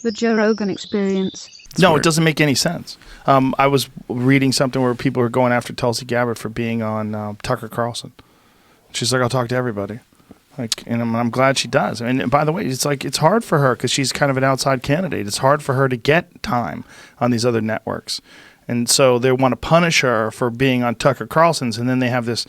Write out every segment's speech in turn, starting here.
The Joe Rogan Experience. No, it doesn't make any sense. I was reading something where people were going after Tulsi Gabbard for being on Tucker Carlson. She's like, I'll talk to everybody. And I'm glad she does. And by the way, it's hard for her because she's kind of an outside candidate. It's hard for her to get time on these other networks. And so they want to punish her for being on Tucker Carlson's, and then they have this,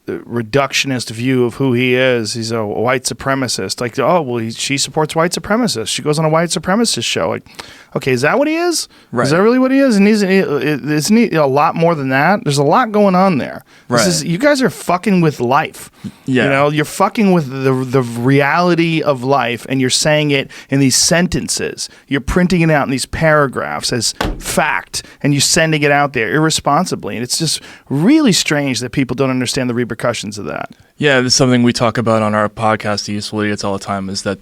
reductionist view of who he is. He's a white supremacist. Like, oh, well, she supports white supremacists. She goes on a white supremacist show. Like, okay, is that what he is? Right. Is that really what he is? And isn't he a lot more than that? There's a lot going on there. Right. You guys are fucking with life. Yeah. You're fucking with the reality of life, and you're saying it in these sentences. You're printing it out in these paragraphs as fact, and you're sending it out there irresponsibly. And it's just really strange that people don't understand the repercussions of that. Yeah, this is something we talk about on our podcast, The Useful Idiots, all the time, is that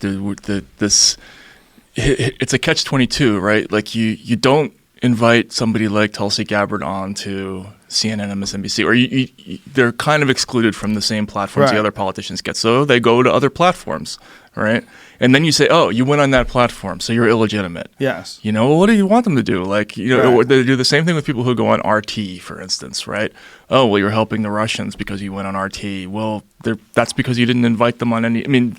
it's a catch-22, right? Like you don't invite somebody like Tulsi Gabbard on to CNN and MSNBC, or they're kind of excluded from the same platforms the other politicians get. So they go to other platforms, right? And then you say, oh, you went on that platform, so you're illegitimate. Yes. What do you want them to do? Like, they do the same thing with people who go on RT, for instance, right? Oh, well, you're helping the Russians because you went on RT. Well, that's because you didn't invite them on any. I mean,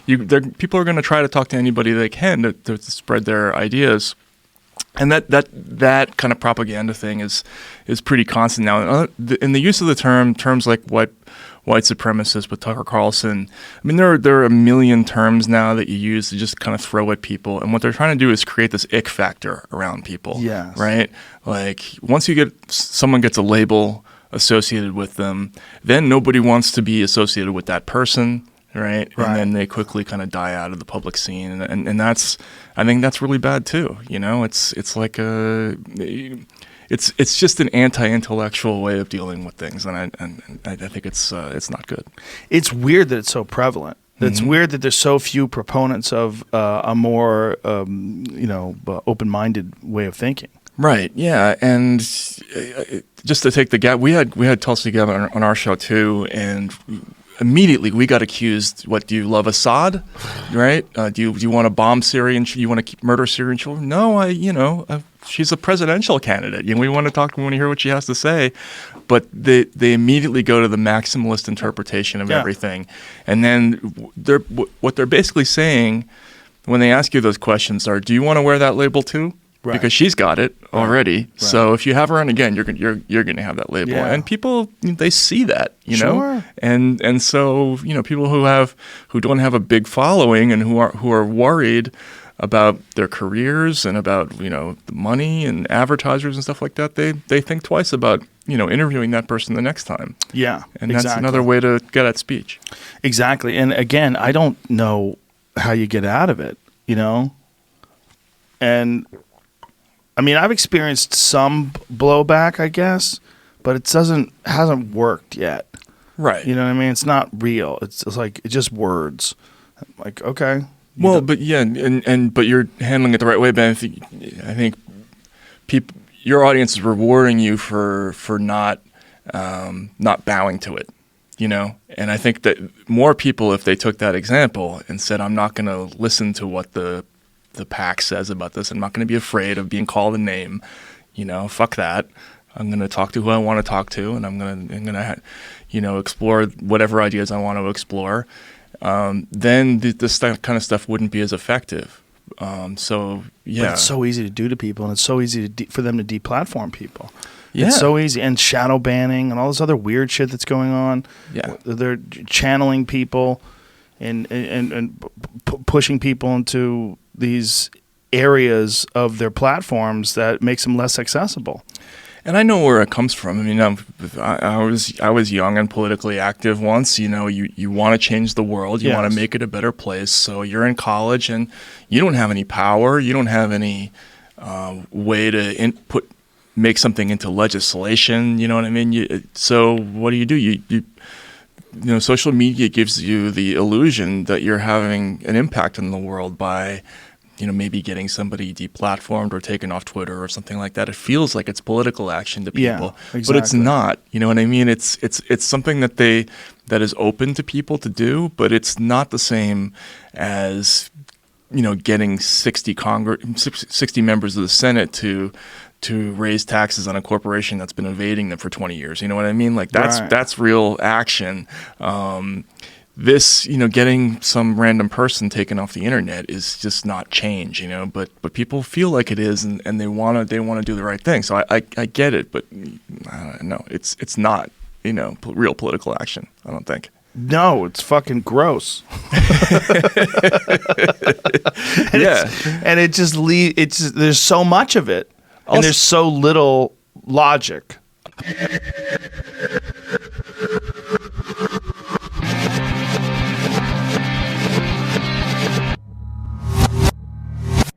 people are going to try to talk to anybody they can to spread their ideas. And that kind of propaganda thing is pretty constant now. In the use of the terms like white supremacist with Tucker Carlson, I mean, there are a million terms now that you use to just kind of throw at people. And what they're trying to do is create this ick factor around people. Yes. Right? Like, once someone gets a label associated with them, then nobody wants to be associated with that person. Right? And then they quickly kind of die out of the public scene, and that's, I think that's really bad too. It's like it's just an anti-intellectual way of dealing with things, and I think it's not good. It's weird that it's so prevalent. It's weird that there's so few proponents of a more open-minded way of thinking. Right. Yeah. And just to take the gap, we had Tulsi Gabbard on our show too, and immediately we got accused. What, do you love Assad? Right? Do you want to bomb Syrian? You want to murder Syrian children? No, she's a presidential candidate, and we want to hear what she has to say. But they immediately go to the maximalist interpretation of everything, and then what they're basically saying when they ask you those questions are, do you want to wear that label too? Right. Because she's got it already. Right. So if you have her on again, you're going to have that label. Yeah. And people, they see that, know, and so people who don't have a big following and who are worried about their careers and about the money and advertisers and stuff like that, they think twice about interviewing that person the next time. Yeah, and that's another way to get at speech. Exactly. And again, I don't know how you get out of it. And I mean, I've experienced some blowback, I guess, but it hasn't worked yet. Right. You know what I mean? It's not real. It's just words. Like, okay. Well, but yeah, but you're handling it the right way, Ben. I think your audience is rewarding you for not bowing to it, And I think that more people, if they took that example and said, I'm not going to listen to what the pack says about this. I'm not going to be afraid of being called a name. Fuck that. I'm going to talk to who I want to talk to, and I'm going to explore whatever ideas I want to explore. Then this kind of stuff wouldn't be as effective. So yeah, but it's so easy to do to people, and it's so easy for them to deplatform people. Yeah. It's so easy, and shadow banning and all this other weird shit that's going on. Yeah, they're channeling people and pushing people into these areas of their platforms that makes them less accessible. And I know where it comes from. I mean, I was young and politically active once. You want to change the world. You want to make it a better place. So you're in college and you don't have any power. You don't have any way to make something into legislation. You know what I mean? So what do? You social media gives you the illusion that you're having an impact in the world by, maybe getting somebody deplatformed or taken off Twitter or something like that. It feels like it's political action to people, exactly. But it's not. You know what I mean? It's something that is open to people to do, but it's not the same as getting 60 members of the Senate to raise taxes on a corporation that's been evading them for 20 years. You know what I mean? Like that's real action. This, getting some random person taken off the internet is just not change, but people feel like it is, and they want to do the right thing. So I get it, but I don't know. It's not, real political action, I don't think. No, it's fucking gross. And it just there's so much of it, and there's so little logic.